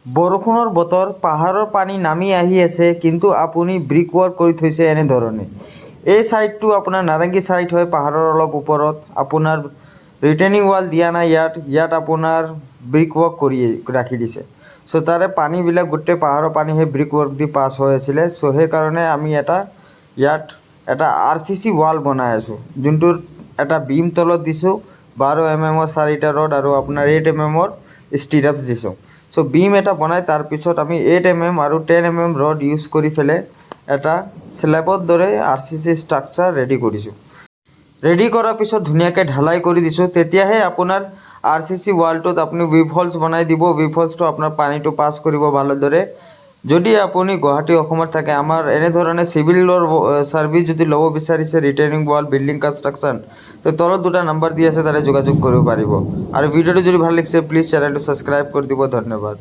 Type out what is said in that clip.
বৰষুণৰ বতৰ, পাহাৰৰ পানী নামি আহি আছে, কিন্তু আপুনি ব্ৰিক ৱৰ্ক কৰি থৈছে এনেধৰণে। এই ছাইডটো আপোনাৰ নাৰেংগী ছাইড হয়, পাহাৰৰ অলপ ওপৰত। আপোনাৰ ৰিটেইনিং ৱাল দিয়া নাই ইয়াত আপোনাৰ ব্ৰিক ৱৰ্ক কৰি ৰাখি দিছে। চ' তাৰে পানীবিলাক গোটেই পাহাৰৰ পানী সেই ব্ৰিক ৱৰ্ক দি পাছ হৈ আছিলে। চ' সেইকাৰণে আমি ইয়াত এটা RCC ৱাল বনাই আছোঁ, যোনটোৰ এটা বিম তলত দিছোঁ 12 mm 4টা ৰড আৰু আপোনাৰ 8 mm ষ্টিৰাপছ দিছোঁ। চ' বিম এটা বনাই তাৰপিছত আমি 8 mm আৰু 10 mm ৰড ইউজ কৰি পেলাই এটা স্লেবৰ দৰে RCC ষ্ট্ৰাকচাৰ ৰেডি কৰিছোঁ। ৰেডি কৰাৰ পিছত ধুনীয়াকৈ ঢালাই কৰি দিছোঁ। তেতিয়াহে আপোনাৰ RCC ৱালটোত আপুনি ৱেভ হলছ বনাই দিব। ৱেভ হলছটো আপোনাৰ পানীটো পাছ কৰিব ভালদৰে। যদি আপুনি গুৱাহাটী অসমত থাকে, আমাৰ এনেধৰণে চিভিলৰ ছাৰ্ভিচ যদি ল'ব বিচাৰিছে, ৰিটেইনিং ৱাল, বিল্ডিং কনষ্ট্ৰাকশ্যন, তো তলত দুটা নাম্বাৰ দি আছে, তাৰে যোগাযোগ কৰিব পাৰিব। আৰু ভিডিঅ'টো যদি ভাল লাগিছে প্লিজ চেনেলটো ছাবস্ক্ৰাইব কৰি দিব। ধন্যবাদ।